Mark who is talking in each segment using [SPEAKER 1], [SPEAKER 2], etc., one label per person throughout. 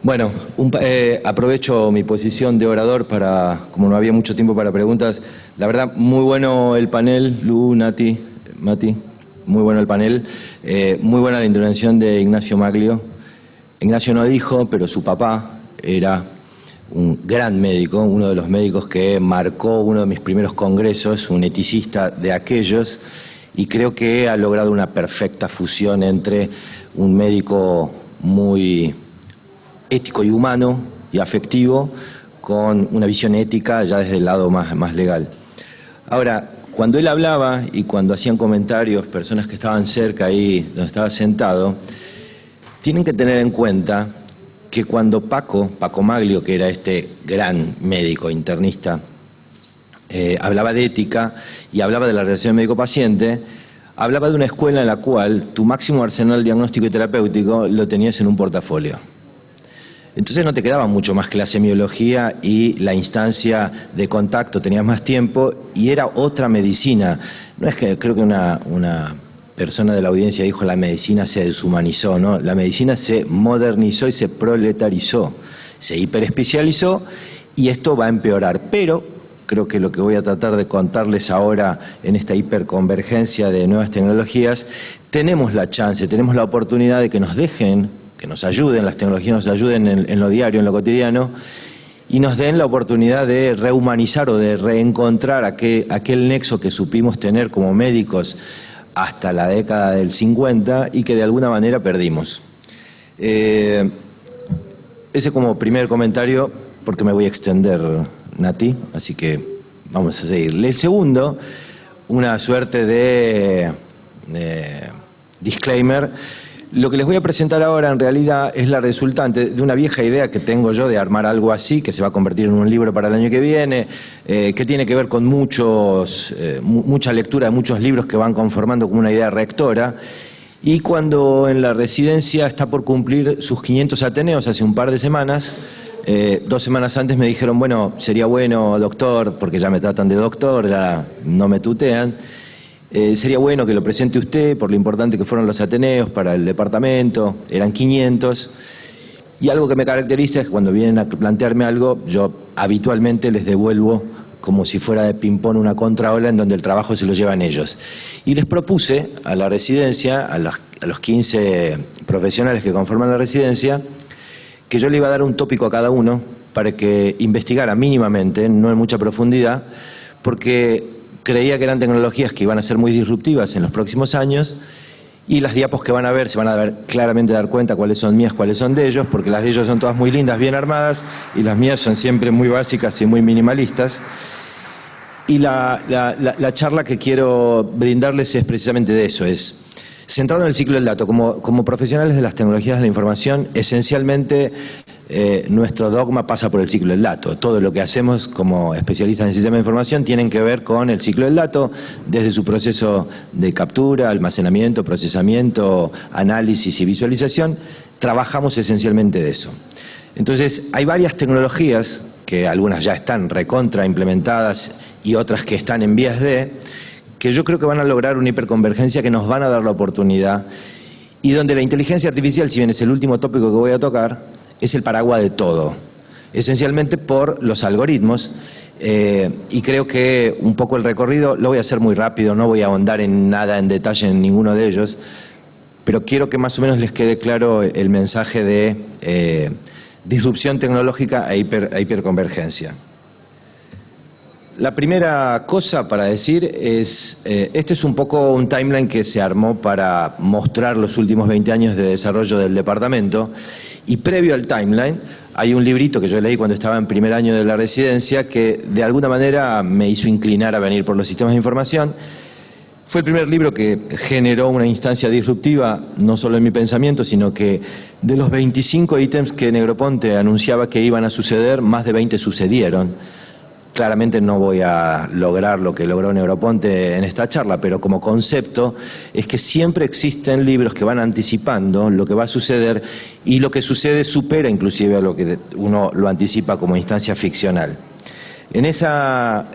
[SPEAKER 1] Bueno, aprovecho mi posición de orador para, como no había mucho tiempo para preguntas, la verdad, muy bueno el panel, Lu, Nati, Mati, muy bueno el panel, muy buena la intervención de Ignacio Maglio. Ignacio no dijo, pero su papá era un gran médico, uno de los médicos que marcó uno de mis primeros congresos, un eticista de aquellos, y creo que ha logrado una perfecta fusión entre un médico muy ético y humano y afectivo con una visión ética ya desde el lado más legal. Ahora, cuando él hablaba y cuando hacían comentarios personas que estaban cerca ahí donde estaba sentado, tienen que tener en cuenta que cuando Paco Maglio, que era este gran médico internista, hablaba de ética y hablaba de la relación médico-paciente, hablaba de una escuela en la cual tu máximo arsenal diagnóstico y terapéutico lo tenías en un portafolio. Entonces no te quedaba mucho más clase de biología y la instancia de contacto, tenías más tiempo y era otra medicina. No es que creo que una persona de la audiencia dijo la medicina se deshumanizó, ¿no? La medicina se modernizó y se proletarizó, se hiperespecializó y esto va a empeorar. Pero creo que lo que voy a tratar de contarles ahora en esta hiperconvergencia de nuevas tecnologías, tenemos la chance, tenemos la oportunidad de que nos dejen, que nos ayuden, las tecnologías nos ayuden en lo diario, en lo cotidiano, y nos den la oportunidad de rehumanizar o de reencontrar aquel nexo que supimos tener como médicos hasta la década del 50 y que de alguna manera perdimos. Ese como primer comentario, porque me voy a extender, Nati, así que vamos a seguir. El segundo, una suerte de disclaimer. Lo que les voy a presentar ahora en realidad es la resultante de una vieja idea que tengo yo de armar algo así, que se va a convertir en un libro para el año que viene, que tiene que ver con mucha lectura de muchos libros que van conformando como una idea rectora. Y cuando en la residencia está por cumplir sus 500 Ateneos, hace un par de semanas, 2 semanas antes me dijeron, bueno, sería bueno, doctor, porque ya me tratan de doctor, ya no me tutean, sería bueno que lo presente usted por lo importante que fueron los Ateneos para el departamento, eran 500, y algo que me caracteriza es que cuando vienen a plantearme algo, yo habitualmente les devuelvo como si fuera de ping-pong una contraola en donde el trabajo se lo llevan ellos. Y les propuse a la residencia, a los 15 profesionales que conforman la residencia, que yo le iba a dar un tópico a cada uno para que investigara mínimamente, no en mucha profundidad, porque creía que eran tecnologías que iban a ser muy disruptivas en los próximos años y las diapos que van a ver se van a claramente dar cuenta cuáles son mías, cuáles son de ellos, porque las de ellos son todas muy lindas, bien armadas y las mías son siempre muy básicas y muy minimalistas. Y la charla que quiero brindarles es precisamente de eso, es centrado en el ciclo del dato. Como profesionales de las tecnologías de la información, esencialmente nuestro dogma pasa por el ciclo del dato. Todo lo que hacemos como especialistas en sistemas de información tienen que ver con el ciclo del dato, desde su proceso de captura, almacenamiento, procesamiento, análisis y visualización. Trabajamos esencialmente de eso. Entonces, hay varias tecnologías, que algunas ya están recontra implementadas y otras que están en vías de, que yo creo que van a lograr una hiperconvergencia que nos van a dar la oportunidad y donde la inteligencia artificial, si bien es el último tópico que voy a tocar, es el paraguas de todo, esencialmente por los algoritmos, y creo que un poco el recorrido lo voy a hacer muy rápido, no voy a ahondar en nada en detalle en ninguno de ellos, pero quiero que más o menos les quede claro el mensaje de disrupción tecnológica e hiperconvergencia. La primera cosa para decir es, este es un poco un timeline que se armó para mostrar los últimos 20 años de desarrollo del departamento, y previo al timeline hay un librito que yo leí cuando estaba en primer año de la residencia que de alguna manera me hizo inclinar a venir por los sistemas de información. Fue el primer libro que generó una instancia disruptiva, no solo en mi pensamiento, sino que de los 25 ítems que Negroponte anunciaba que iban a suceder, más de 20 sucedieron. Claramente no voy a lograr lo que logró Negroponte en esta charla, pero como concepto es que siempre existen libros que van anticipando lo que va a suceder y lo que sucede supera inclusive a lo que uno lo anticipa como instancia ficcional. En esa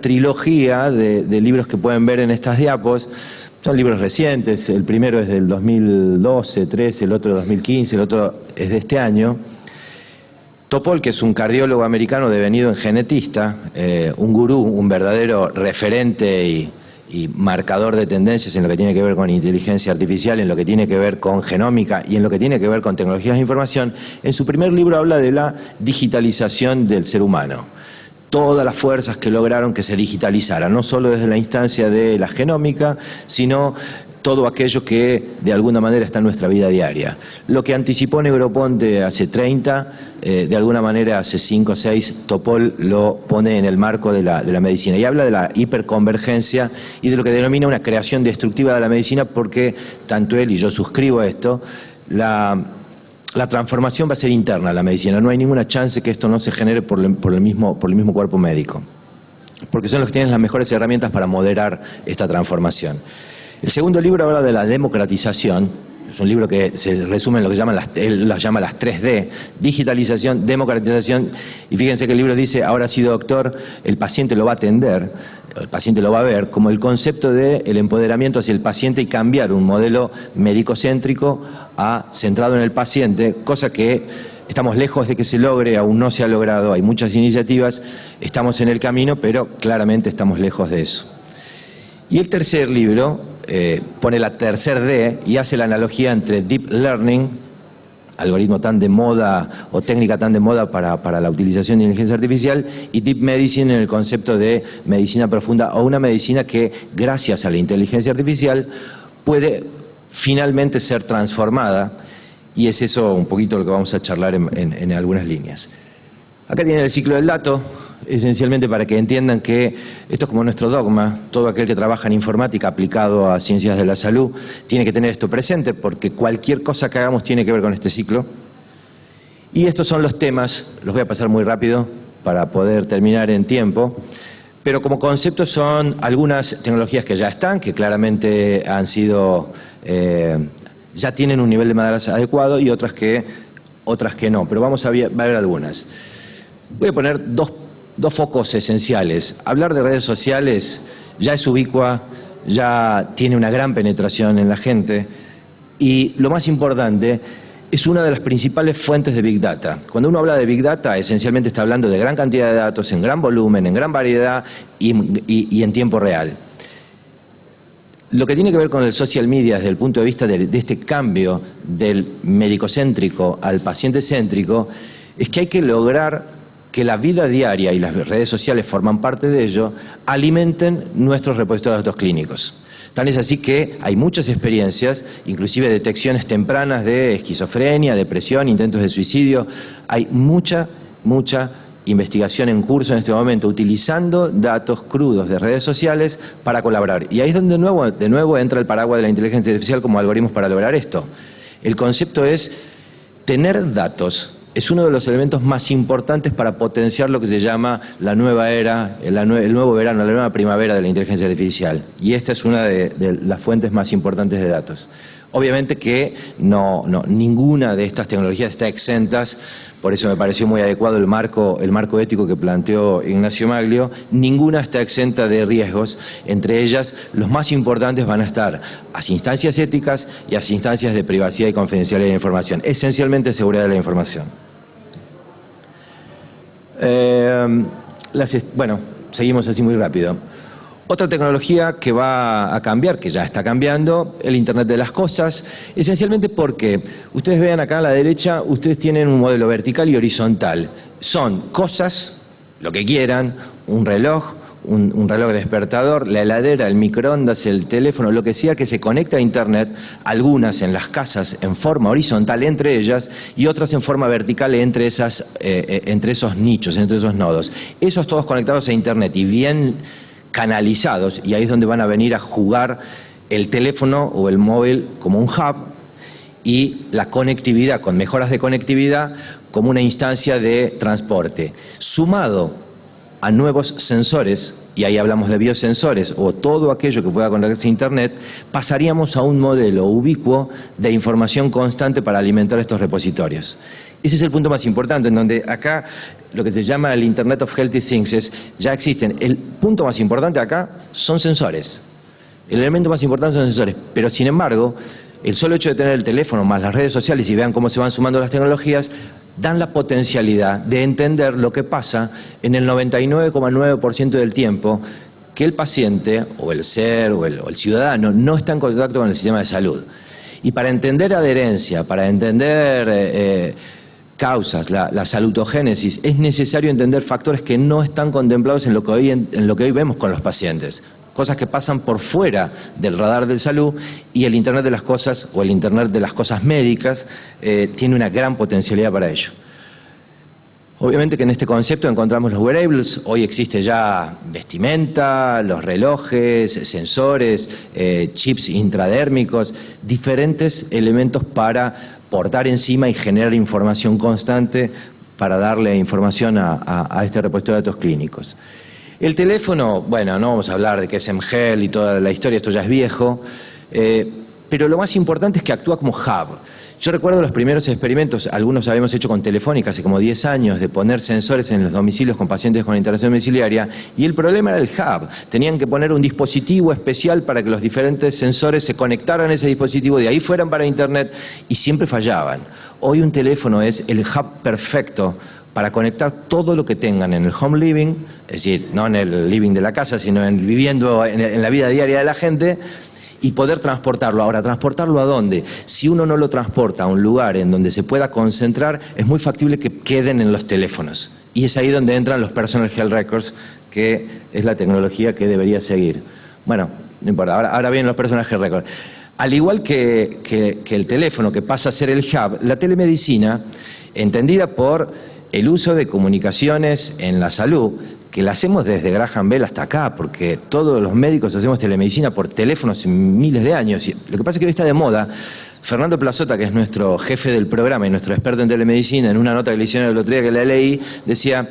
[SPEAKER 1] trilogía de libros que pueden ver en estas diapos, son libros recientes, el primero es del 2012, 13, el otro de 2015, el otro es de este año. Topol, que es un cardiólogo americano devenido en genetista, un gurú, un verdadero referente y marcador de tendencias en lo que tiene que ver con inteligencia artificial, en lo que tiene que ver con genómica y en lo que tiene que ver con tecnologías de información, en su primer libro habla de la digitalización del ser humano. Todas las fuerzas que lograron que se digitalizara, no solo desde la instancia de la genómica, sino todo aquello que de alguna manera está en nuestra vida diaria. Lo que anticipó Negroponte hace 30, de alguna manera hace 5 o 6, Topol lo pone en el marco de la medicina y habla de la hiperconvergencia y de lo que denomina una creación destructiva de la medicina, porque tanto él y yo suscribo a esto, la transformación va a ser interna a la medicina. No hay ninguna chance que esto no se genere por el mismo cuerpo médico, porque son los que tienen las mejores herramientas para moderar esta transformación. El segundo libro habla de la democratización. Es un libro que se resume en lo que él las llama las 3D, digitalización, democratización, y fíjense que el libro dice, ahora ha sido doctor, el paciente lo va a atender, el paciente lo va a ver, como el concepto del empoderamiento hacia el paciente y cambiar un modelo médico-céntrico a centrado en el paciente, cosa que estamos lejos de que se logre, aún no se ha logrado, hay muchas iniciativas, estamos en el camino, pero claramente estamos lejos de eso. Y el tercer libro pone la tercer D y hace la analogía entre Deep Learning, algoritmo tan de moda o técnica tan de moda para la utilización de inteligencia artificial, y Deep Medicine en el concepto de medicina profunda o una medicina que gracias a la inteligencia artificial puede finalmente ser transformada, y es eso un poquito lo que vamos a charlar en algunas líneas. Acá tienen el ciclo del dato, esencialmente para que entiendan que esto es como nuestro dogma. Todo aquel que trabaja en informática aplicado a ciencias de la salud tiene que tener esto presente, porque cualquier cosa que hagamos tiene que ver con este ciclo. Y estos son los temas, los voy a pasar muy rápido para poder terminar en tiempo, pero como concepto son algunas tecnologías que ya están, que claramente han sido, ya tienen un nivel de madurez adecuado, y otras que no, pero va a haber algunas. Voy a poner dos focos esenciales. Hablar de redes sociales ya es ubicua, ya tiene una gran penetración en la gente, y lo más importante, es una de las principales fuentes de Big Data. Cuando uno habla de Big Data, esencialmente está hablando de gran cantidad de datos, en gran volumen, en gran variedad y en tiempo real. Lo que tiene que ver con el social media desde el punto de vista de este cambio del médico-céntrico al paciente-céntrico es que hay que lograr que la vida diaria, y las redes sociales forman parte de ello, alimenten nuestros repositorios de datos clínicos. Tan es así que hay muchas experiencias, inclusive detecciones tempranas de esquizofrenia, depresión, intentos de suicidio. Hay mucha investigación en curso en este momento utilizando datos crudos de redes sociales para colaborar. Y ahí es donde de nuevo entra el paraguas de la inteligencia artificial como algoritmos para lograr esto. El concepto es tener datos. Es uno de los elementos más importantes para potenciar lo que se llama la nueva era, el nuevo verano, la nueva primavera de la inteligencia artificial. Y esta es una de las fuentes más importantes de datos. Obviamente que ninguna de estas tecnologías está exentas, por eso me pareció muy adecuado el marco ético que planteó Ignacio Maglio. Ninguna está exenta de riesgos, entre ellas los más importantes van a estar a instancias éticas y a instancias de privacidad y confidencialidad de la información, esencialmente seguridad de la información. Bueno, seguimos así muy rápido. Otra tecnología que va a cambiar, que ya está cambiando, el Internet de las cosas, esencialmente porque ustedes vean acá a la derecha, ustedes tienen un modelo vertical y horizontal. Son cosas, lo que quieran, un reloj, un reloj despertador, la heladera, el microondas, el teléfono, lo que sea que se conecta a Internet, algunas en las casas en forma horizontal entre ellas y otras en forma vertical entre esos nichos, entre esos nodos. Esos todos conectados a Internet y bien canalizados, y ahí es donde van a venir a jugar el teléfono o el móvil como un hub y la conectividad, con mejoras de conectividad, como una instancia de transporte. Sumado a nuevos sensores, y ahí hablamos de biosensores o todo aquello que pueda conectarse a Internet, pasaríamos a un modelo ubicuo de información constante para alimentar estos repositorios. Ese es el punto más importante, en donde acá lo que se llama el Internet of Healthy Things ya existen. El punto más importante acá son sensores. El elemento más importante son sensores, pero sin embargo, el solo hecho de tener el teléfono más las redes sociales, y vean cómo se van sumando las tecnologías, dan la potencialidad de entender lo que pasa en el 99,9% del tiempo que el paciente, o el ser, o el ciudadano, no está en contacto con el sistema de salud. Y para entender adherencia, para entender causas, la salutogénesis, es necesario entender factores que no están contemplados en lo que hoy vemos con los pacientes. Cosas que pasan por fuera del radar de salud, y el Internet de las cosas, o el Internet de las cosas médicas, tiene una gran potencialidad para ello. Obviamente que en este concepto encontramos los wearables. Hoy existe ya vestimenta, los relojes, sensores, chips intradérmicos, diferentes elementos para portar encima y generar información constante para darle información a este repositorio de datos clínicos. El teléfono, bueno, no vamos a hablar de que es mGel y toda la historia, esto ya es viejo, pero lo más importante es que actúa como hub. Yo recuerdo los primeros experimentos, algunos habíamos hecho con Telefónica hace como 10 años, de poner sensores en los domicilios con pacientes con internación domiciliaria, y el problema era el hub. Tenían que poner un dispositivo especial para que los diferentes sensores se conectaran a ese dispositivo, de ahí fueran para Internet, y siempre fallaban. Hoy un teléfono es el hub perfecto para conectar todo lo que tengan en el home living, es decir, no en el living de la casa, sino viviendo en la vida diaria de la gente, y poder transportarlo. Ahora, ¿transportarlo a dónde? Si uno no lo transporta a un lugar en donde se pueda concentrar, es muy factible que queden en los teléfonos. Y es ahí donde entran los Personal Health Records, que es la tecnología que debería seguir. Bueno, no importa, ahora vienen los Personal Health Records. Al igual que el teléfono, que pasa a ser el hub, la telemedicina, entendida por el uso de comunicaciones en la salud, que la hacemos desde Graham Bell hasta acá, porque todos los médicos hacemos telemedicina por teléfonos miles de años. Lo que pasa es que hoy está de moda. Fernando Plazota, que es nuestro jefe del programa y nuestro experto en telemedicina, en una nota que le hicieron el otro día que la leí, decía: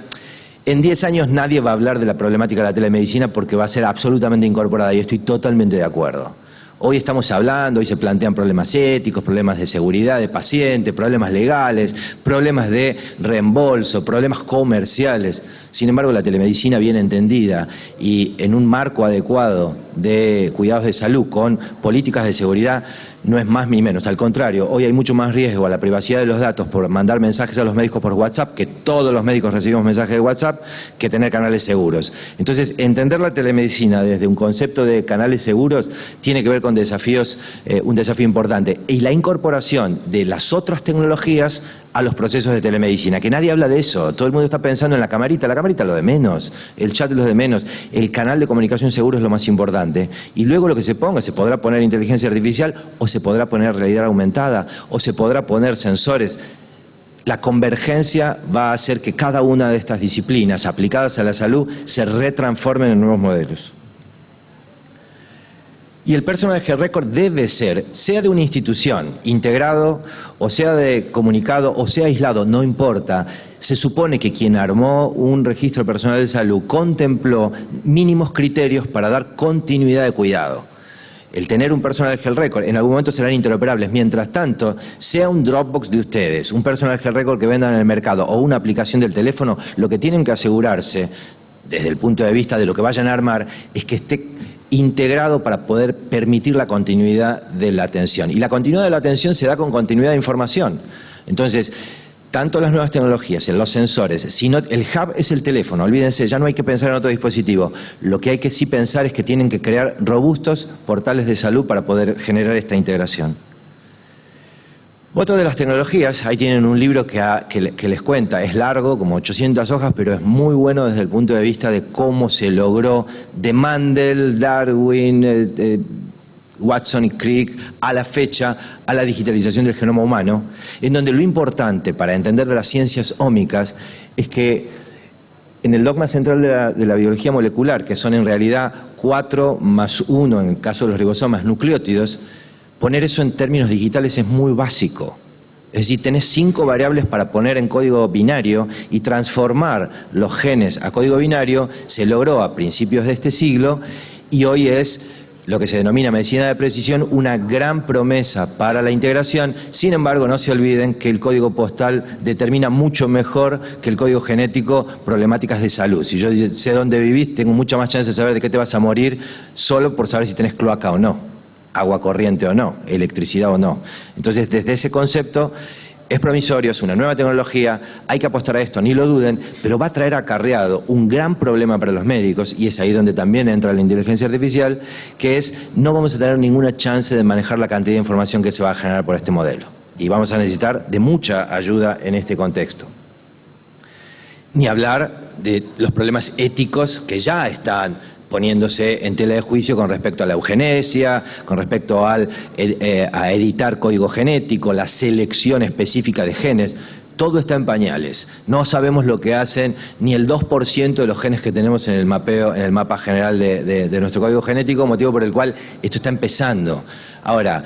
[SPEAKER 1] en 10 años nadie va a hablar de la problemática de la telemedicina porque va a ser absolutamente incorporada, y estoy totalmente de acuerdo. Hoy estamos hablando, hoy se plantean problemas éticos, problemas de seguridad de paciente, problemas legales, problemas de reembolso, problemas comerciales. Sin embargo, la telemedicina bien entendida y en un marco adecuado de cuidados de salud con políticas de seguridad no es más ni menos. Al contrario, hoy hay mucho más riesgo a la privacidad de los datos por mandar mensajes a los médicos por WhatsApp, que todos los médicos recibimos mensajes de WhatsApp, que tener canales seguros. Entonces, entender la telemedicina desde un concepto de canales seguros tiene que ver con desafíos, un desafío importante. Y la incorporación de las otras tecnologías a los procesos de telemedicina, que nadie habla de eso. Todo el mundo está pensando en la camarita lo de menos, el chat es lo de menos, el canal de comunicación seguro es lo más importante. Y luego lo que se ponga, se podrá poner inteligencia artificial, o se podrá poner realidad aumentada, o se podrá poner sensores. La convergencia va a hacer que cada una de estas disciplinas aplicadas a la salud se retransformen en nuevos modelos. Y el Personal Health Record debe ser, sea de una institución, integrado, o sea de comunicado, o sea aislado, no importa. Se supone que quien armó un registro personal de salud contempló mínimos criterios para dar continuidad de cuidado. El tener un Personal Health Record, en algún momento serán interoperables. Mientras tanto, sea un Dropbox de ustedes, un Personal Health Record que vendan en el mercado o una aplicación del teléfono, lo que tienen que asegurarse, desde el punto de vista de lo que vayan a armar, es que esté integrado para poder permitir la continuidad de la atención. Y la continuidad de la atención se da con continuidad de información. Entonces, tanto las nuevas tecnologías, en los sensores, sino el hub es el teléfono, olvídense, ya no hay que pensar en otro dispositivo. Lo que hay que sí pensar es que tienen que crear robustos portales de salud para poder generar esta integración. Otra de las tecnologías, ahí tienen un libro que les cuenta, es largo, como 800 hojas, pero es muy bueno desde el punto de vista de cómo se logró de Mandel, Darwin, Watson y Crick a la fecha, a la digitalización del genoma humano, en donde lo importante para entender de las ciencias ómicas es que en el dogma central de la biología molecular, que son en realidad 4 más 1 en el caso de los ribosomas nucleótidos, poner eso en términos digitales es muy básico. Es decir, tenés 5 variables para poner en código binario y transformar los genes a código binario. Se logró a principios de este siglo y hoy es lo que se denomina medicina de precisión, una gran promesa para la integración. Sin embargo, no se olviden que el código postal determina mucho mejor que el código genético problemáticas de salud. Si yo sé dónde vivís, tengo mucha más chance de saber de qué te vas a morir solo por saber si tenés cloaca o no, agua corriente o no, electricidad o no. Entonces, desde ese concepto, es promisorio, es una nueva tecnología, hay que apostar a esto, ni lo duden, pero va a traer acarreado un gran problema para los médicos, y es ahí donde también entra la inteligencia artificial, que es no vamos a tener ninguna chance de manejar la cantidad de información que se va a generar por este modelo. Y vamos a necesitar de mucha ayuda en este contexto. Ni hablar de los problemas éticos que ya están poniéndose en tela de juicio con respecto a la eugenesia, con respecto a editar código genético, la selección específica de genes. Todo está en pañales. No sabemos lo que hacen ni el 2% de los genes que tenemos en el mapeo, en el mapa general de nuestro código genético, motivo por el cual esto está empezando. Ahora,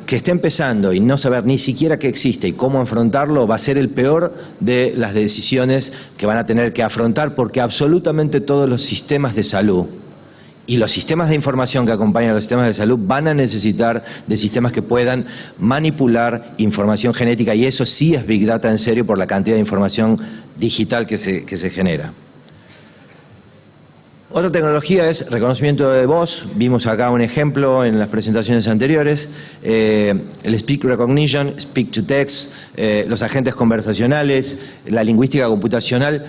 [SPEAKER 1] que esté empezando y no saber ni siquiera qué existe y cómo afrontarlo va a ser el peor de las decisiones que van a tener que afrontar, porque absolutamente todos los sistemas de salud y los sistemas de información que acompañan a los sistemas de salud van a necesitar de sistemas que puedan manipular información genética, y eso sí es Big Data en serio por la cantidad de información digital que se genera. Otra tecnología es reconocimiento de voz. Vimos acá un ejemplo en las presentaciones anteriores. El Speech Recognition, Speak to Text, los agentes conversacionales, la lingüística computacional,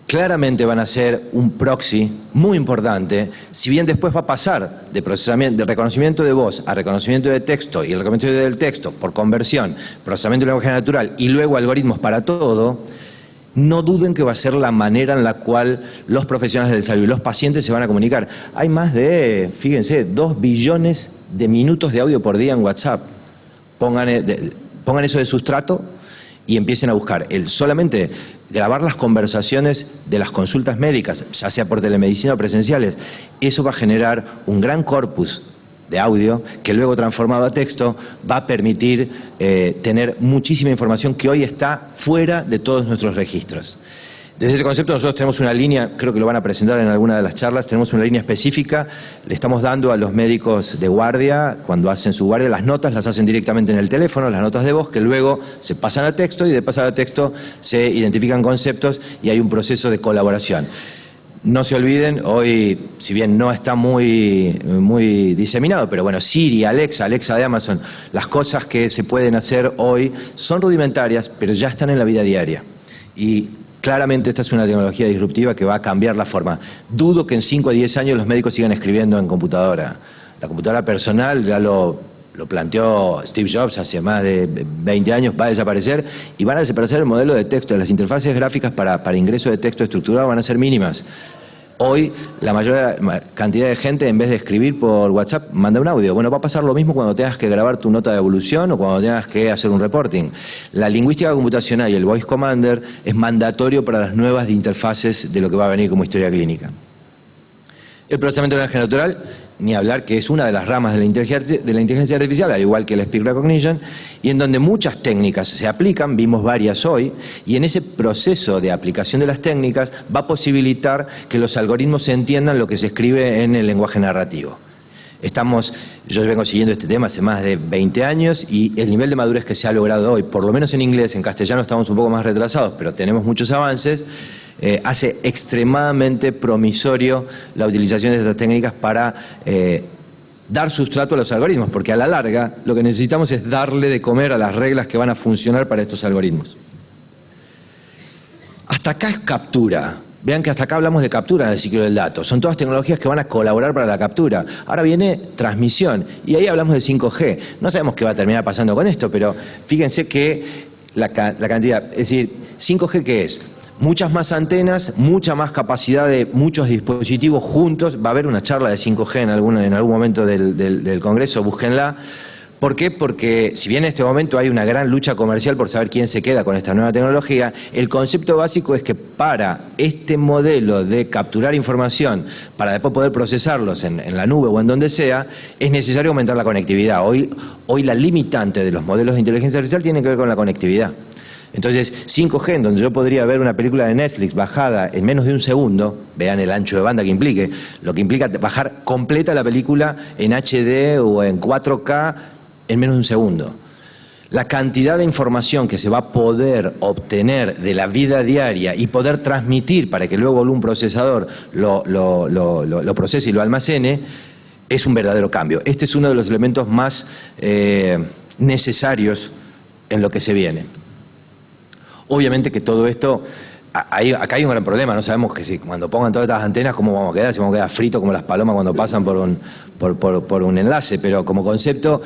[SPEAKER 1] claramente van a ser un proxy muy importante, si bien después va a pasar de procesamiento, de reconocimiento de voz a reconocimiento de texto, y el reconocimiento del texto por conversión, procesamiento de lenguaje natural y luego algoritmos para todo. No duden que va a ser la manera en la cual los profesionales de salud y los pacientes se van a comunicar. Hay más de, fíjense, 2 billones de minutos de audio por día en WhatsApp. Pongan eso de sustrato y empiecen a buscar. Solamente grabar las conversaciones de las consultas médicas, ya sea por telemedicina o presenciales, eso va a generar un gran corpus de audio que luego transformado a texto va a permitir tener muchísima información que hoy está fuera de todos nuestros registros. Desde ese concepto nosotros tenemos una línea, creo que lo van a presentar en alguna de las charlas, tenemos una línea específica, le estamos dando a los médicos de guardia, cuando hacen su guardia, las notas las hacen directamente en el teléfono, las notas de voz, que luego se pasan a texto, y de pasar a texto se identifican conceptos y hay un proceso de colaboración. No se olviden, hoy, si bien no está muy diseminado, pero bueno, Siri, Alexa de Amazon, las cosas que se pueden hacer hoy son rudimentarias, pero ya están en la vida diaria. Y claramente esta es una tecnología disruptiva que va a cambiar la forma. Dudo que en 5 a 10 años los médicos sigan escribiendo en computadora. La computadora personal ya lo planteó Steve Jobs hace más de 20 años, va a desaparecer, y van a desaparecer el modelo de texto. Las interfaces gráficas para ingreso de texto estructurado van a ser mínimas. Hoy la mayor cantidad de gente, en vez de escribir por WhatsApp, manda un audio. Bueno, va a pasar lo mismo cuando tengas que grabar tu nota de evolución o cuando tengas que hacer un reporting. La lingüística computacional y el Voice Commander es mandatorio para las nuevas interfaces de lo que va a venir como historia clínica. El procesamiento de lenguaje natural, ni hablar, que es una de las ramas de la inteligencia artificial, al igual que el Speech Recognition, y en donde muchas técnicas se aplican, vimos varias hoy, y en ese proceso de aplicación de las técnicas va a posibilitar que los algoritmos entiendan lo que se escribe en el lenguaje narrativo. Yo vengo siguiendo este tema hace más de 20 años, y el nivel de madurez que se ha logrado hoy, por lo menos en inglés, en castellano estamos un poco más retrasados, pero tenemos muchos avances, hace extremadamente promisorio la utilización de estas técnicas para dar sustrato a los algoritmos, porque a la larga lo que necesitamos es darle de comer a las reglas que van a funcionar para estos algoritmos. Hasta acá es captura. Vean que hasta acá hablamos de captura en el ciclo del dato. Son todas tecnologías que van a colaborar para la captura. Ahora viene transmisión, y ahí hablamos de 5G. No sabemos qué va a terminar pasando con esto, pero fíjense que la cantidad, es decir, 5G, ¿qué es? Muchas más antenas, mucha más capacidad de muchos dispositivos juntos. Va a haber una charla de 5G en algún momento del Congreso, búsquenla. ¿Por qué? Porque si bien en este momento hay una gran lucha comercial por saber quién se queda con esta nueva tecnología, el concepto básico es que para este modelo de capturar información, para después poder procesarlos en la nube o en donde sea, es necesario aumentar la conectividad. Hoy la limitante de los modelos de inteligencia artificial tiene que ver con la conectividad. Entonces, 5G, en donde yo podría ver una película de Netflix bajada en menos de un segundo, vean el ancho de banda que implique, lo que implica bajar completa la película en HD o en 4K en menos de un segundo. La cantidad de información que se va a poder obtener de la vida diaria y poder transmitir para que luego un procesador lo procese y lo almacene, es un verdadero cambio. Este es uno de los elementos más necesarios en lo que se viene. Obviamente que todo esto, acá hay un gran problema, no sabemos que si cuando pongan todas estas antenas cómo vamos a quedar, si vamos a quedar fritos como las palomas cuando pasan por un enlace, pero como concepto,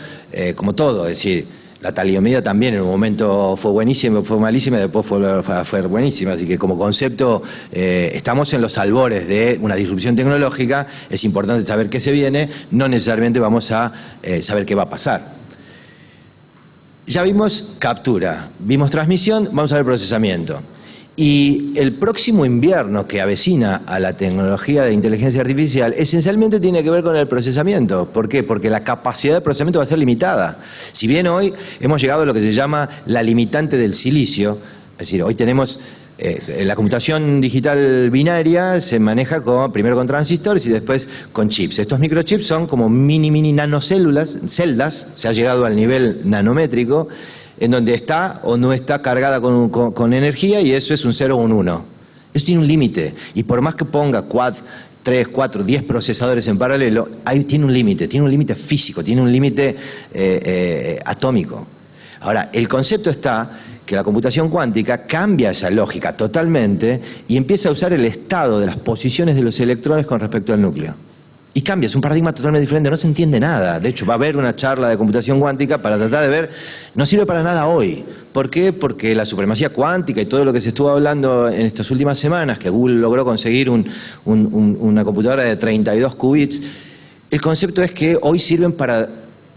[SPEAKER 1] como todo, es decir, la talidomida también en un momento fue buenísima, fue malísima y después fue buenísima, así que como concepto estamos en los albores de una disrupción tecnológica, es importante saber qué se viene, no necesariamente vamos a saber qué va a pasar. Ya vimos captura, vimos transmisión, vamos a ver procesamiento. Y el próximo invierno que avecina a la tecnología de inteligencia artificial esencialmente tiene que ver con el procesamiento. ¿Por qué? Porque la capacidad de procesamiento va a ser limitada. Si bien hoy hemos llegado a lo que se llama la limitante del silicio, es decir, hoy tenemos la computación digital binaria se maneja primero con transistores y después con chips. Estos microchips son como mini nanocélulas, celdas, se ha llegado al nivel nanométrico, en donde está o no está cargada con energía y eso es un 0 o un 1. Eso tiene un límite y por más que ponga 3, 4, 10 procesadores en paralelo, tiene un límite físico, tiene un límite atómico. Ahora, el concepto está que la computación cuántica cambia esa lógica totalmente y empieza a usar el estado de las posiciones de los electrones con respecto al núcleo. Y cambia, es un paradigma totalmente diferente, no se entiende nada. De hecho, va a haber una charla de computación cuántica para tratar de ver, no sirve para nada hoy. ¿Por qué? Porque la supremacía cuántica y todo lo que se estuvo hablando en estas últimas semanas, que Google logró conseguir una computadora de 32 qubits, el concepto es que hoy sirven para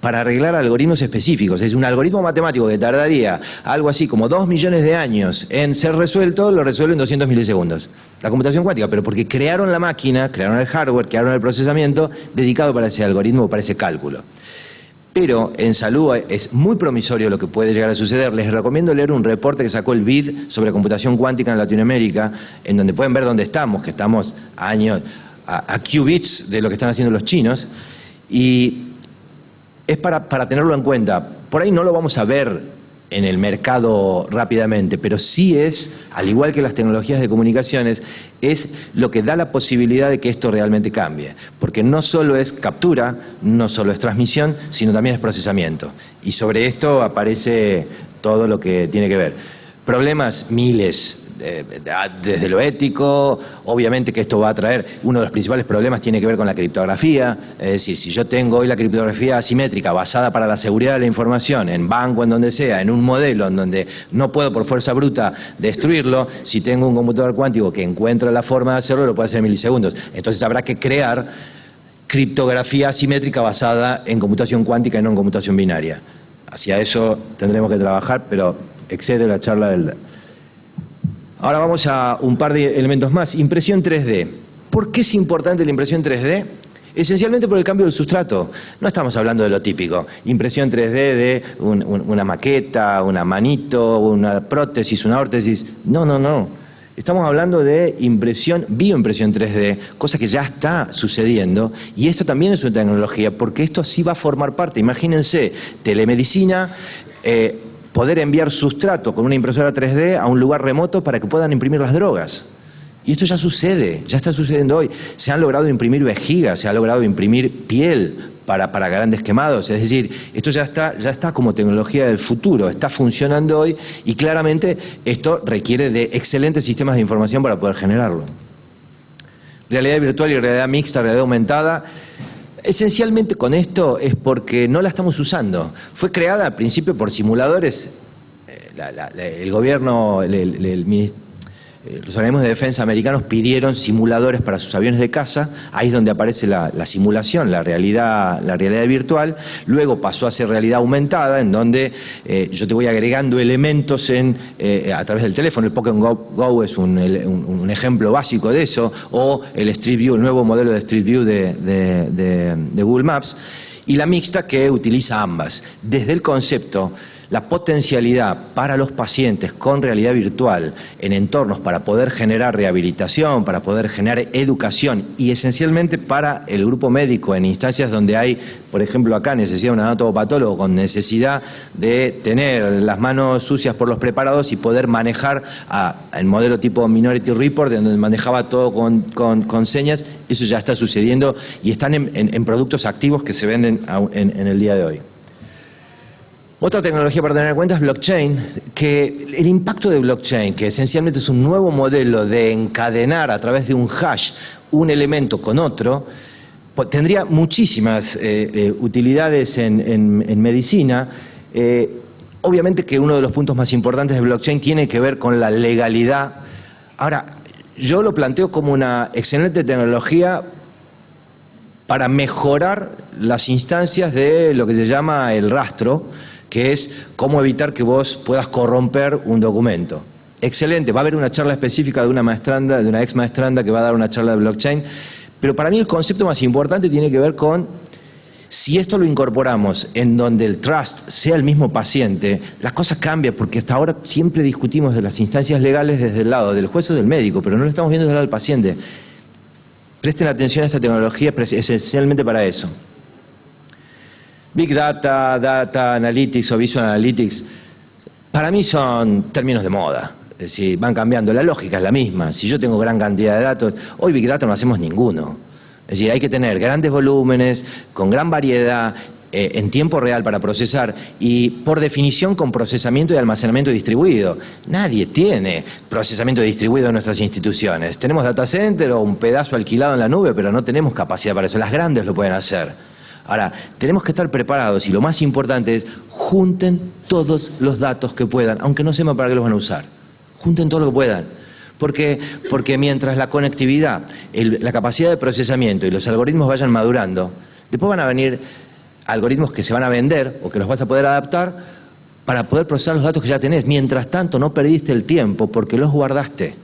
[SPEAKER 1] arreglar algoritmos específicos. Es un algoritmo matemático que tardaría algo así como 2 millones de años en ser resuelto, lo resuelve en 200 milisegundos. La computación cuántica, pero porque crearon la máquina, crearon el hardware, crearon el procesamiento dedicado para ese algoritmo, para ese cálculo. Pero en salud es muy promisorio lo que puede llegar a suceder. Les recomiendo leer un reporte que sacó el BID sobre computación cuántica en Latinoamérica, en donde pueden ver dónde estamos, que estamos a qubits de lo que están haciendo los chinos, y es para tenerlo en cuenta. Por ahí no lo vamos a ver en el mercado rápidamente, pero sí es, al igual que las tecnologías de comunicaciones, es lo que da la posibilidad de que esto realmente cambie. Porque no solo es captura, no solo es transmisión, sino también es procesamiento. Y sobre esto aparece todo lo que tiene que ver. Problemas, miles. Desde lo ético, obviamente que esto va a traer, uno de los principales problemas tiene que ver con la criptografía, es decir, si yo tengo hoy la criptografía asimétrica basada para la seguridad de la información, en banco, en donde sea, en un modelo en donde no puedo por fuerza bruta destruirlo, si tengo un computador cuántico que encuentra la forma de hacerlo, lo puede hacer en milisegundos. Entonces habrá que crear criptografía asimétrica basada en computación cuántica y no en computación binaria. Hacia eso tendremos que trabajar, pero excede la charla del... Ahora vamos a un par de elementos más. Impresión 3D. ¿Por qué es importante la impresión 3D? Esencialmente por el cambio del sustrato. No estamos hablando de lo típico. Impresión 3D de una maqueta, una manito, una prótesis, una órtesis. No. Estamos hablando de bioimpresión 3D, cosa que ya está sucediendo. Y esto también es una tecnología, porque esto sí va a formar parte. Imagínense, telemedicina... poder enviar sustrato con una impresora 3D a un lugar remoto para que puedan imprimir las drogas. Y esto ya sucede, ya está sucediendo hoy. Se han logrado imprimir vejigas, se ha logrado imprimir piel para grandes quemados. Es decir, esto ya está como tecnología del futuro, está funcionando hoy y claramente esto requiere de excelentes sistemas de información para poder generarlo. Realidad virtual y realidad mixta, realidad aumentada. Esencialmente con esto es porque no la estamos usando. Fue creada al principio por simuladores. El gobierno, los organismos de defensa americanos pidieron simuladores para sus aviones de caza. Ahí es donde aparece la simulación, la realidad virtual. Luego pasó a ser realidad aumentada, en donde yo te voy agregando elementos a través del teléfono. El Pokémon Go es un ejemplo básico de eso, o el Street View, el nuevo modelo de Street View de Google Maps, y la mixta que utiliza ambas. Desde el concepto, la potencialidad para los pacientes con realidad virtual en entornos para poder generar rehabilitación, para poder generar educación y esencialmente para el grupo médico en instancias donde hay, por ejemplo acá, necesidad de un anatomopatólogo con necesidad de tener las manos sucias por los preparados y poder manejar en modelo tipo Minority Report, donde manejaba todo con señas. Eso ya está sucediendo y están en productos activos que se venden en el día de hoy. Otra tecnología para tener en cuenta es blockchain, que el impacto de blockchain, que esencialmente es un nuevo modelo de encadenar a través de un hash un elemento con otro, tendría muchísimas utilidades en medicina. Obviamente que uno de los puntos más importantes de blockchain tiene que ver con la legalidad. Ahora, yo lo planteo como una excelente tecnología para mejorar las instancias de lo que se llama el rastro, que es cómo evitar que vos puedas corromper un documento. Excelente, va a haber una charla específica de una maestranda, de una ex maestranda que va a dar una charla de blockchain, pero para mí el concepto más importante tiene que ver con si esto lo incorporamos en donde el trust sea el mismo paciente, las cosas cambian, porque hasta ahora siempre discutimos de las instancias legales desde el lado del juez o del médico, pero no lo estamos viendo desde el lado del paciente. Presten atención a esta tecnología esencialmente para eso. Big Data, Data Analytics o Visual Analytics, para mí son términos de moda. Es decir, van cambiando, la lógica es la misma. Si yo tengo gran cantidad de datos, hoy Big Data no hacemos ninguno. Es decir, hay que tener grandes volúmenes, con gran variedad, en tiempo real para procesar y por definición con procesamiento y almacenamiento distribuido. Nadie tiene procesamiento distribuido en nuestras instituciones. Tenemos data center o un pedazo alquilado en la nube, pero no tenemos capacidad para eso. Las grandes lo pueden hacer. Ahora, tenemos que estar preparados y lo más importante es junten todos los datos que puedan, aunque no sepan para qué los van a usar. Junten todo lo que puedan. Porque mientras la conectividad, la capacidad de procesamiento y los algoritmos vayan madurando, después van a venir algoritmos que se van a vender o que los vas a poder adaptar para poder procesar los datos que ya tenés. Mientras tanto, no perdiste el tiempo porque los guardaste.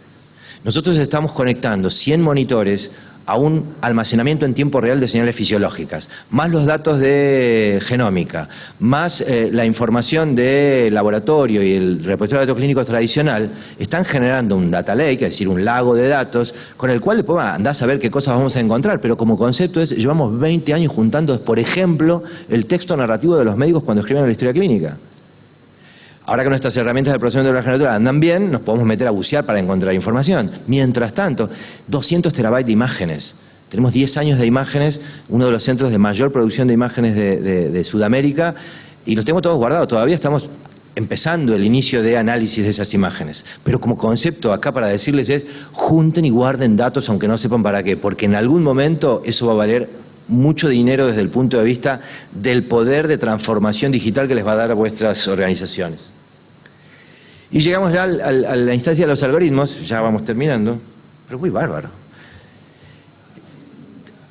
[SPEAKER 1] Nosotros estamos conectando 100 monitores a un almacenamiento en tiempo real de señales fisiológicas, más los datos de genómica, más la información de laboratorio y el repositorio de datos clínicos tradicional, están generando un data lake, es decir, un lago de datos, con el cual después andás a ver qué cosas vamos a encontrar, pero como concepto es, llevamos 20 años juntando, por ejemplo, el texto narrativo de los médicos cuando escriben la historia clínica. Ahora que nuestras herramientas de procesamiento de la generatura andan bien, nos podemos meter a bucear para encontrar información. Mientras tanto, 200 terabytes de imágenes. Tenemos 10 años de imágenes, uno de los centros de mayor producción de imágenes de Sudamérica, y los tengo todos guardados. Todavía estamos empezando el inicio de análisis de esas imágenes. Pero como concepto acá para decirles es, junten y guarden datos aunque no sepan para qué, porque en algún momento eso va a valer mucho dinero desde el punto de vista del poder de transformación digital que les va a dar a vuestras organizaciones. Y llegamos ya a la instancia de los algoritmos, ya vamos terminando, pero muy bárbaro.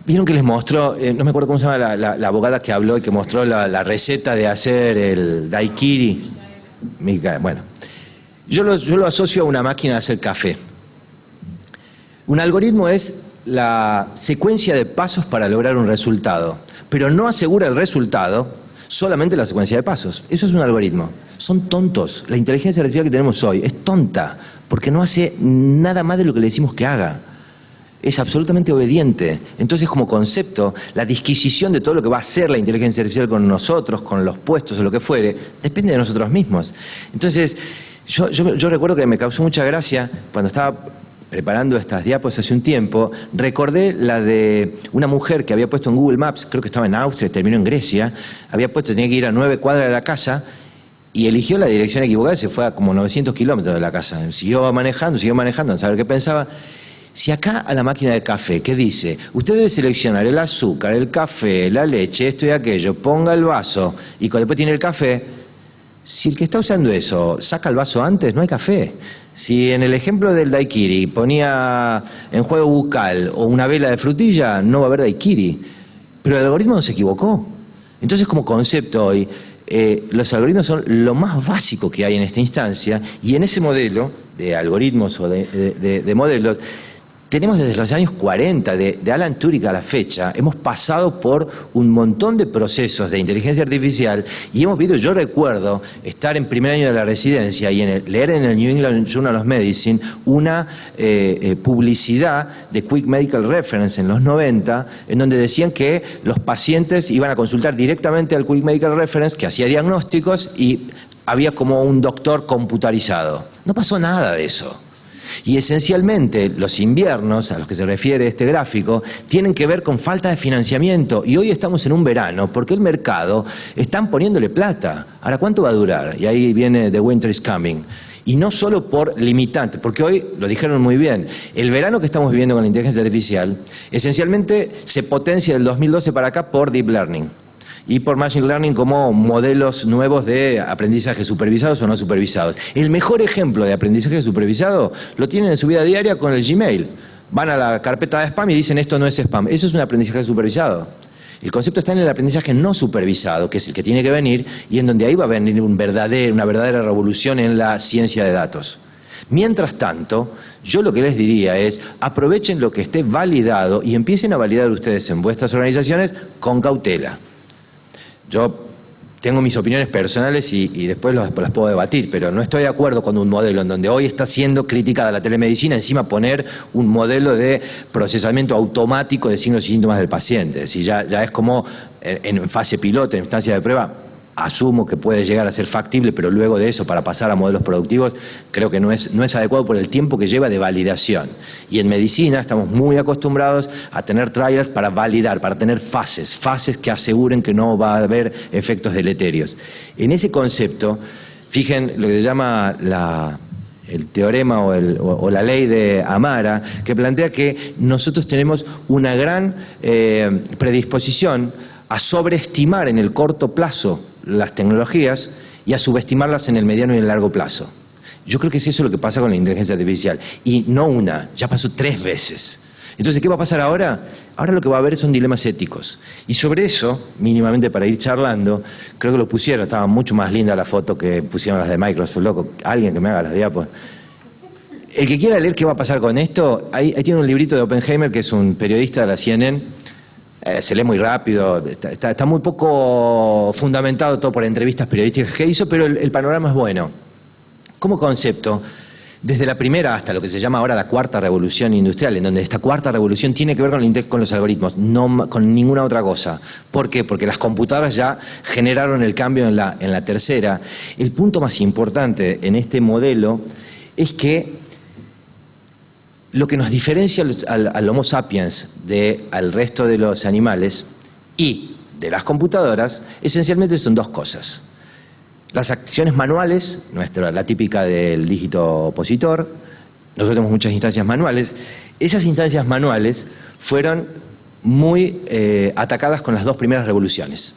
[SPEAKER 1] Vieron que les mostró, no me acuerdo cómo se llama la abogada que habló y que mostró la receta de hacer el daiquiri. Bueno, yo lo asocio a una máquina de hacer café. Un algoritmo es la secuencia de pasos para lograr un resultado, pero no asegura el resultado, solamente la secuencia de pasos. Eso es un algoritmo. Son tontos. La inteligencia artificial que tenemos hoy es tonta, porque no hace nada más de lo que le decimos que haga. Es absolutamente obediente. Entonces, como concepto, la disquisición de todo lo que va a hacer la inteligencia artificial con nosotros, con los puestos o lo que fuere, depende de nosotros mismos. Entonces, yo recuerdo que me causó mucha gracia cuando estaba preparando estas diapos hace un tiempo, recordé la de una mujer que había puesto en Google Maps, creo que estaba en Austria, terminó en Grecia, había puesto, tenía que ir a 9 cuadras de la casa y eligió la dirección equivocada y se fue a como 900 kilómetros de la casa. Siguió manejando, a saber qué pensaba. Si acá a la máquina de café, ¿qué dice? Usted debe seleccionar el azúcar, el café, la leche, esto y aquello, ponga el vaso y después tiene el café. Si el que está usando eso saca el vaso antes, no hay café. Si en el ejemplo del daiquiri ponía en juego bucal o una vela de frutilla, no va a haber daiquiri. Pero el algoritmo no se equivocó. Entonces, como concepto hoy, los algoritmos son lo más básico que hay en esta instancia, y en ese modelo de algoritmos o de modelos, tenemos desde los años 40, de Alan Turing a la fecha, hemos pasado por un montón de procesos de inteligencia artificial y hemos visto, yo recuerdo estar en primer año de la residencia y leer en el New England Journal of Medicine una publicidad de Quick Medical Reference en los 90, en donde decían que los pacientes iban a consultar directamente al Quick Medical Reference, que hacía diagnósticos y había como un doctor computarizado. No pasó nada de eso. Y esencialmente los inviernos a los que se refiere este gráfico tienen que ver con falta de financiamiento. Y hoy estamos en un verano porque el mercado están poniéndole plata. Ahora, ¿cuánto va a durar? Y ahí viene The Winter is Coming. Y no solo por limitantes, porque hoy lo dijeron muy bien, el verano que estamos viviendo con la inteligencia artificial esencialmente se potencia del 2012 para acá por Deep Learning y por Machine Learning como modelos nuevos de aprendizaje supervisados o no supervisados. El mejor ejemplo de aprendizaje supervisado lo tienen en su vida diaria con el Gmail. Van a la carpeta de spam y dicen esto no es spam. Eso es un aprendizaje supervisado. El concepto está en el aprendizaje no supervisado, que es el que tiene que venir y en donde ahí va a venir una verdadera revolución en la ciencia de datos. Mientras tanto, yo lo que les diría es aprovechen lo que esté validado y empiecen a validar ustedes en vuestras organizaciones con cautela. Yo tengo mis opiniones personales y después las puedo debatir, pero no estoy de acuerdo con un modelo en donde hoy está siendo criticada la telemedicina, encima poner un modelo de procesamiento automático de signos y síntomas del paciente. Si ya es como en fase piloto, en instancia de prueba, asumo que puede llegar a ser factible, pero luego de eso, para pasar a modelos productivos, creo que no es adecuado por el tiempo que lleva de validación. Y en medicina estamos muy acostumbrados a tener trials para validar, para tener fases que aseguren que no va a haber efectos deleterios. En ese concepto, fijen lo que se llama el teorema o la ley de Amara, que plantea que nosotros tenemos una gran predisposición a sobreestimar en el corto plazo las tecnologías y a subestimarlas en el mediano y en el largo plazo. Yo creo que es eso lo que pasa con la inteligencia artificial. Y no una, ya pasó 3 veces. Entonces, ¿qué va a pasar ahora? Ahora lo que va a haber son dilemas éticos. Y sobre eso, mínimamente para ir charlando, creo que lo pusieron, estaba mucho más linda la foto que pusieron las de Microsoft, loco, alguien que me haga las diapos. El que quiera leer qué va a pasar con esto, ahí tiene un librito de Oppenheimer, que es un periodista de la CNN, se lee muy rápido, está muy poco fundamentado todo por entrevistas periodísticas que hizo, pero el panorama es bueno. Como concepto, desde la primera hasta lo que se llama ahora la cuarta revolución industrial, en donde esta cuarta revolución tiene que ver con los algoritmos, no con ninguna otra cosa. ¿Por qué? Porque las computadoras ya generaron el cambio en la tercera. El punto más importante en este modelo es que lo que nos diferencia al Homo sapiens al resto de los animales y de las computadoras, esencialmente son 2 cosas. Las acciones manuales, la típica del dígito opositor, nosotros tenemos muchas instancias manuales, esas instancias manuales fueron muy atacadas con las 2 primeras revoluciones.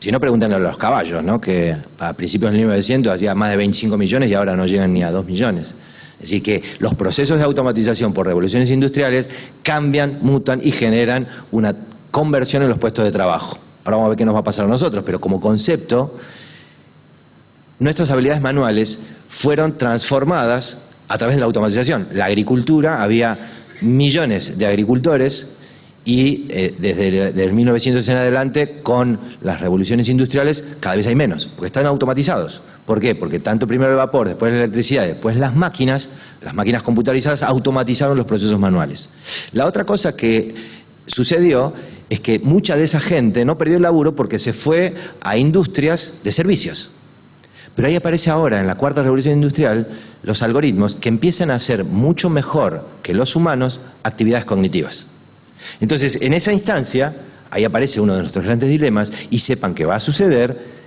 [SPEAKER 1] Si no, preguntan a los caballos, ¿no? Que a principios del 1900 hacía más de 25 millones y ahora no llegan ni a 2 millones. Es decir, que los procesos de automatización por revoluciones industriales cambian, mutan y generan una conversión en los puestos de trabajo. Ahora vamos a ver qué nos va a pasar a nosotros, pero como concepto, nuestras habilidades manuales fueron transformadas a través de la automatización. La agricultura, había millones de agricultores y desde el 1900 en adelante, con las revoluciones industriales, cada vez hay menos, porque están automatizados. ¿Por qué? Porque tanto primero el vapor, después la electricidad, después las máquinas computarizadas automatizaron los procesos manuales. La otra cosa que sucedió es que mucha de esa gente no perdió el laburo porque se fue a industrias de servicios. Pero ahí aparece ahora, en la cuarta revolución industrial, los algoritmos que empiezan a hacer mucho mejor que los humanos actividades cognitivas. Entonces, en esa instancia, ahí aparece uno de nuestros grandes dilemas y sepan que va a suceder.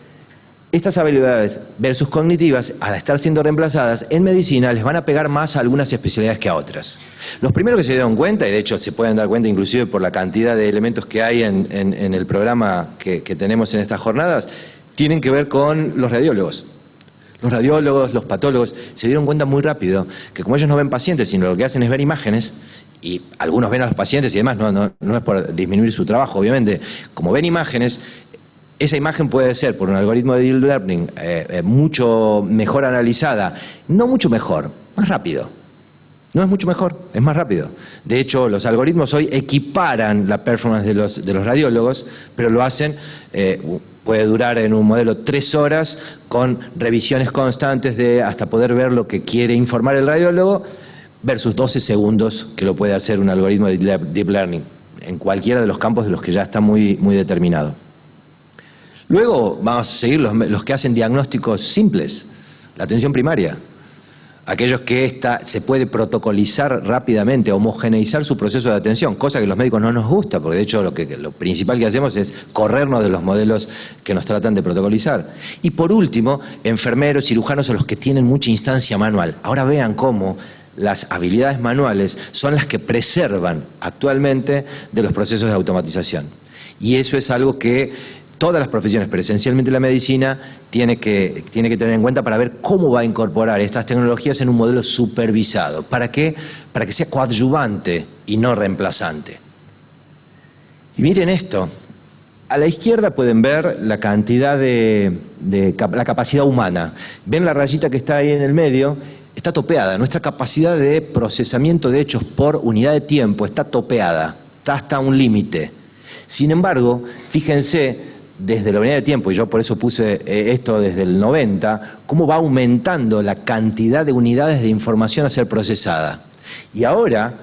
[SPEAKER 1] Estas habilidades versus cognitivas, al estar siendo reemplazadas en medicina, les van a pegar más a algunas especialidades que a otras. Los primeros que se dieron cuenta, y de hecho se pueden dar cuenta inclusive por la cantidad de elementos que hay en el programa que tenemos en estas jornadas, tienen que ver con los radiólogos. Los radiólogos, los patólogos, se dieron cuenta muy rápido que como ellos no ven pacientes, sino lo que hacen es ver imágenes, y algunos ven a los pacientes y demás, no es por disminuir su trabajo, obviamente, como ven imágenes, esa imagen puede ser, por un algoritmo de Deep Learning, mucho mejor analizada, no mucho mejor, más rápido. No es mucho mejor, es más rápido. De hecho, los algoritmos hoy equiparan la performance de los radiólogos, pero lo hacen, puede durar en un modelo 3 horas, con revisiones constantes hasta poder ver lo que quiere informar el radiólogo, versus 12 segundos que lo puede hacer un algoritmo de Deep Learning, en cualquiera de los campos de los que ya está muy determinado. Luego vamos a seguir los que hacen diagnósticos simples, la atención primaria. aquellos que se puede protocolizar rápidamente, homogeneizar su proceso de atención, cosa que a los médicos no nos gusta, porque de hecho lo principal que hacemos es corrernos de los modelos que nos tratan de protocolizar. Y por último, enfermeros, cirujanos, a los que tienen mucha instancia manual. Ahora vean cómo las habilidades manuales son las que preservan actualmente de los procesos de automatización. Y eso es algo que todas las profesiones, pero esencialmente la medicina, tiene que tener en cuenta para ver cómo va a incorporar estas tecnologías en un modelo supervisado. ¿Para qué? Para que sea coadyuvante y no reemplazante. Y miren esto. A la izquierda pueden ver la cantidad la capacidad humana. ¿Ven la rayita que está ahí en el medio? Está topeada. Nuestra capacidad de procesamiento de hechos por unidad de tiempo está topeada. Está hasta un límite. Sin embargo, fíjense, desde la unidad de tiempo, y yo por eso puse esto desde el 90, cómo va aumentando la cantidad de unidades de información a ser procesada. Y ahora,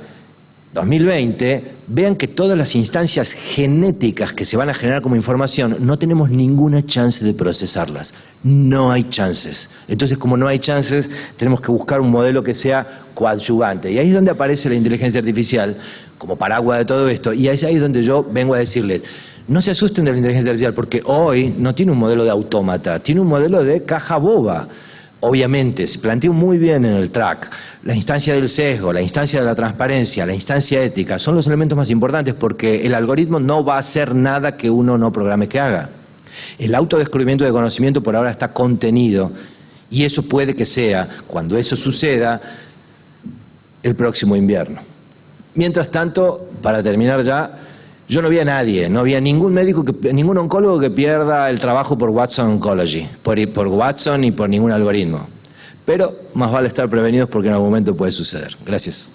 [SPEAKER 1] 2020, vean que todas las instancias genéticas que se van a generar como información, no tenemos ninguna chance de procesarlas. No hay chances. Entonces, como no hay chances, tenemos que buscar un modelo que sea coadyuvante. Y ahí es donde aparece la inteligencia artificial como paraguas de todo esto. Y es ahí donde yo vengo a decirles, no se asusten de la inteligencia artificial, porque hoy no tiene un modelo de autómata, tiene un modelo de caja boba. Obviamente, se planteó muy bien en el track. La instancia del sesgo, la instancia de la transparencia, la instancia ética, son los elementos más importantes porque el algoritmo no va a hacer nada que uno no programe que haga. El autodescubrimiento de conocimiento por ahora está contenido y eso puede que sea, cuando eso suceda, el próximo invierno. Mientras tanto, para terminar ya, yo no vi a nadie, no vi a ningún médico, ningún oncólogo que pierda el trabajo por Watson Oncology, por Watson y por ningún algoritmo. Pero más vale estar prevenidos porque en algún momento puede suceder. Gracias.